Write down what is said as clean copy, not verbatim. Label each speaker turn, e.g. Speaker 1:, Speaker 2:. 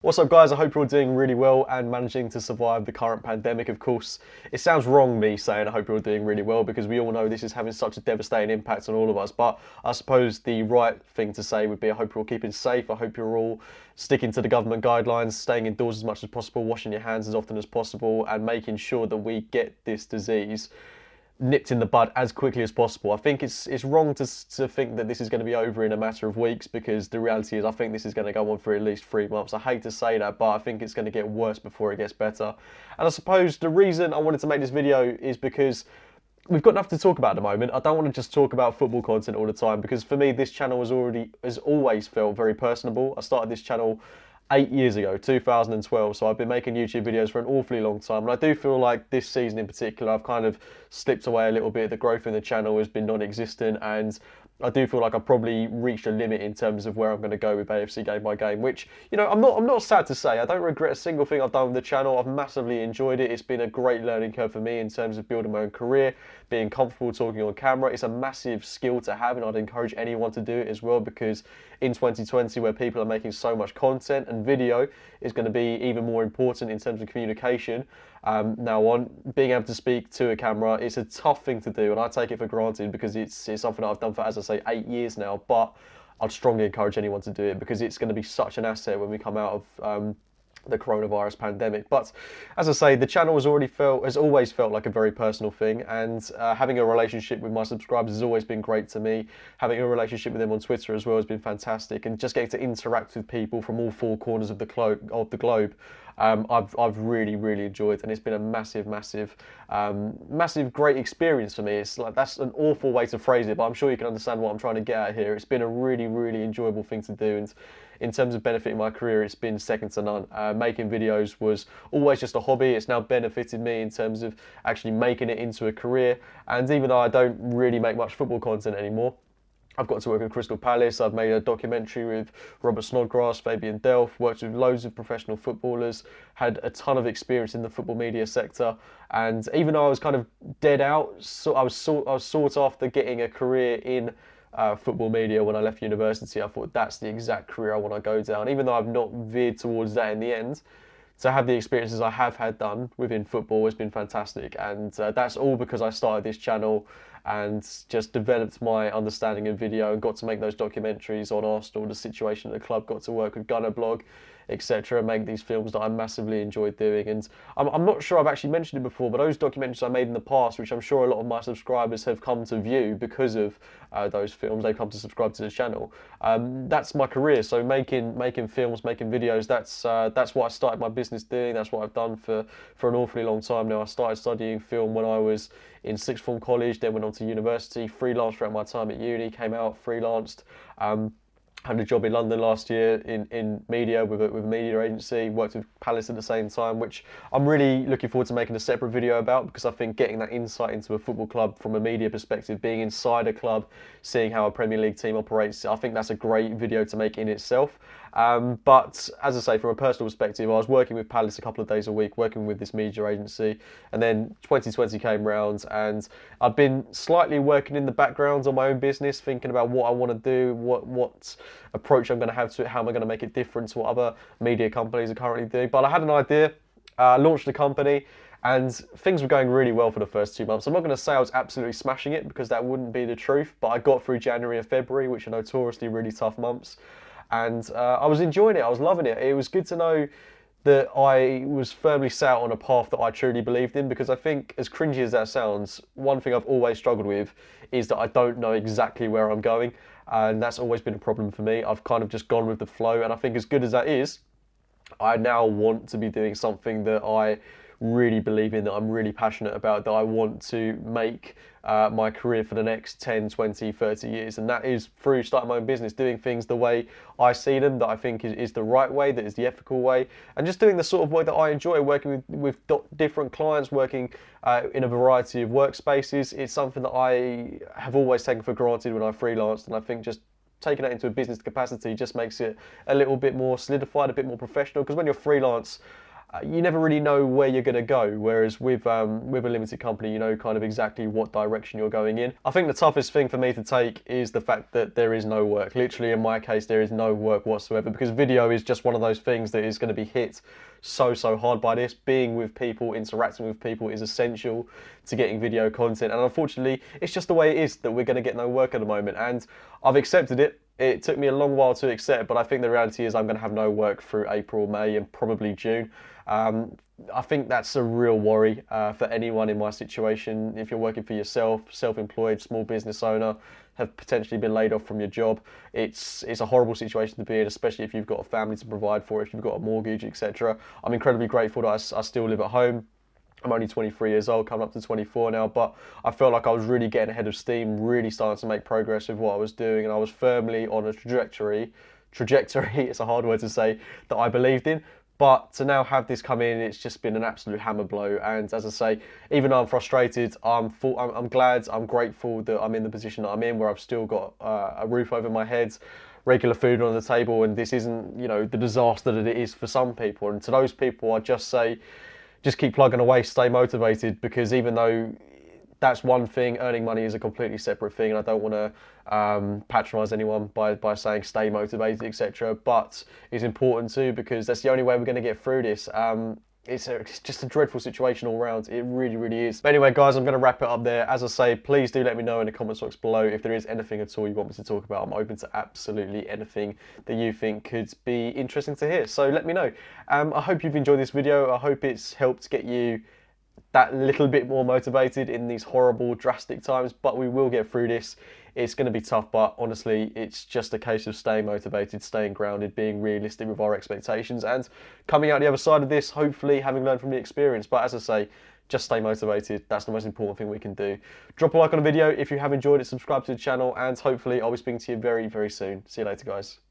Speaker 1: What's up, guys? I hope you're all doing really well and managing to survive the current pandemic. Of course, it sounds wrong me saying I hope you're all doing really well because we all know this is having such a devastating impact on all of us. But I suppose the right thing to say would be I hope you're all keeping safe. I hope you're all sticking to the government guidelines, staying indoors as much as possible, washing your hands as often as possible, and making sure that we get this disease nipped in the bud as quickly as possible. I think it's wrong to think that this is going to be over in a matter of weeks, because the reality is I think this is going to go on for at least 3 months. I hate to say that, but I think it's going to get worse before it gets better. And I suppose the reason I wanted to make this video is because we've got enough to talk about at the moment. I don't want to just talk about football content all the time, because for me this channel has always felt very personable. I started this channel 8 years ago, 2012, so I've been making YouTube videos for an awfully long time, and I do feel like this season in particular I've kind of slipped away a little bit. The growth in the channel has been non-existent, and I do feel like I've probably reached a limit in terms of where I'm going to go with AFC Game by Game, which, you know, I'm not sad to say. I don't regret a single thing I've done with the channel. I've massively enjoyed it. It's been a great learning curve for me in terms of building my own career, being comfortable talking on camera. It's a massive skill to have, and I'd encourage anyone to do it as well, because in 2020, where people are making so much content, and video is going to be even more important in terms of communication now on, being able to speak to a camera, it's a tough thing to do, and I take it for granted because it's something that I've done for, as I say, 8 years now. But I'd strongly encourage anyone to do it because it's going to be such an asset when we come out of the coronavirus pandemic. But as I say, the channel has always felt like a very personal thing, and having a relationship with my subscribers has always been great to me. Having a relationship with them on Twitter as well has been fantastic, and just getting to interact with people from all four corners of the globe. I've really enjoyed, and it's been a massive great experience for me. It's like, that's an awful way to phrase it, but I'm sure you can understand what I'm trying to get at here. It's been a really enjoyable thing to do, and in terms of benefiting my career, it's been second to none. Making videos was always just a hobby. It's now benefited me in terms of actually making it into a career, and even though I don't really make much football content anymore, I've got to work with Crystal Palace. I've made a documentary with Robert Snodgrass, Fabian Delph, worked with loads of professional footballers, had a ton of experience in the football media sector. And even though I was kind of dead out, so I was sought after getting a career in football media when I left university. I thought that's the exact career I want to go down. Even though I've not veered towards that in the end, to have the experiences I have had done within football has been fantastic, and that's all because I started this channel and just developed my understanding of video and got to make those documentaries on Arsenal, the situation at the club, got to work with Gunner Blog, etc., make these films that I massively enjoyed doing. And I'm not sure I've actually mentioned it before, but those documentaries I made in the past, which I'm sure a lot of my subscribers have come to view because of those films, they've come to subscribe to the channel. That's my career. So making films, making videos, that's what I started my business doing. That's what I've done for an awfully long time now. I started studying film when I was in sixth form college, then went on to university, freelanced throughout my time at uni, came out, freelanced. Had a job in London last year in media with a media agency, worked with Palace at the same time, which I'm really looking forward to making a separate video about, because I think getting that insight into a football club from a media perspective, being inside a club, seeing how a Premier League team operates, I think that's a great video to make in itself. But as I say, from a personal perspective, I was working with Palace a couple of days a week, working with this media agency, and then 2020 came round, and I've been slightly working in the background on my own business, thinking about what I want to do, what approach I'm going to have to it, how am I going to make it different to what other media companies are currently doing. But I had an idea, launched a company, and things were going really well for the first 2 months. I'm not going to say I was absolutely smashing it, because that wouldn't be the truth, but I got through January and February, which are notoriously really tough months. And I was enjoying it. I was loving it. It was good to know that I was firmly set on a path that I truly believed in, because I think, as cringy as that sounds, one thing I've always struggled with is that I don't know exactly where I'm going, and that's always been a problem for me. I've kind of just gone with the flow, and I think, as good as that is, I now want to be doing something that I really believe in, that I'm really passionate about, that I want to make my career for the next 10, 20, 30 years. And that is through starting my own business, doing things the way I see them, that I think is the right way, that is the ethical way, and just doing the sort of work that I enjoy, working with different clients, working in a variety of workspaces. It's something that I have always taken for granted when I freelanced, and I think just taking that into a business capacity just makes it a little bit more solidified, a bit more professional, because when you're freelance, you never really know where you're going to go. Whereas with a limited company, you know kind of exactly what direction you're going in. I think the toughest thing for me to take is the fact that there is no work. Literally, in my case, there is no work whatsoever, because video is just one of those things that is going to be hit so hard by this. Being with people, interacting with people is essential to getting video content, and unfortunately it's just the way it is that we're going to get no work at the moment, and I've accepted it. It took me a long while to accept, but I think the reality is I'm going to have no work through April, May, and probably June. I think that's a real worry for anyone in my situation. If you're working for yourself, self-employed, small business owner, have potentially been laid off from your job, it's a horrible situation to be in, especially if you've got a family to provide for, if you've got a mortgage, etc. I'm incredibly grateful that I still live at home. I'm only 23 years old, coming up to 24 now, but I felt like I was really getting ahead of steam, really starting to make progress with what I was doing, and I was firmly on a trajectory, it's a hard word to say, that I believed in. But to now have this come in, it's just been an absolute hammer blow. And as I say, even though I'm frustrated, I'm glad, I'm grateful that I'm in the position that I'm in, where I've still got a roof over my head, regular food on the table, and this isn't, you know, the disaster that it is for some people. And to those people, I just say, just keep plugging away, stay motivated, because even though that's one thing, earning money is a completely separate thing, and I don't want to patronise anyone by saying stay motivated, etc. But it's important too, because that's the only way we're going to get through this. It's just a dreadful situation all round. It really is. But anyway, guys, I'm going to wrap it up there. As I say, please do let me know in the comments box below if there is anything at all you want me to talk about. I'm open to absolutely anything that you think could be interesting to hear. So let me know. I hope you've enjoyed this video. I hope it's helped get you that little bit more motivated in these horrible, drastic times, but we will get through this. It's going to be tough, but honestly, it's just a case of staying motivated, staying grounded, being realistic with our expectations, and coming out the other side of this, hopefully having learned from the experience. But as I say, just stay motivated. That's the most important thing we can do. Drop a like on the video if you have enjoyed it, subscribe to the channel, and hopefully I'll be speaking to you very soon. See you later, guys.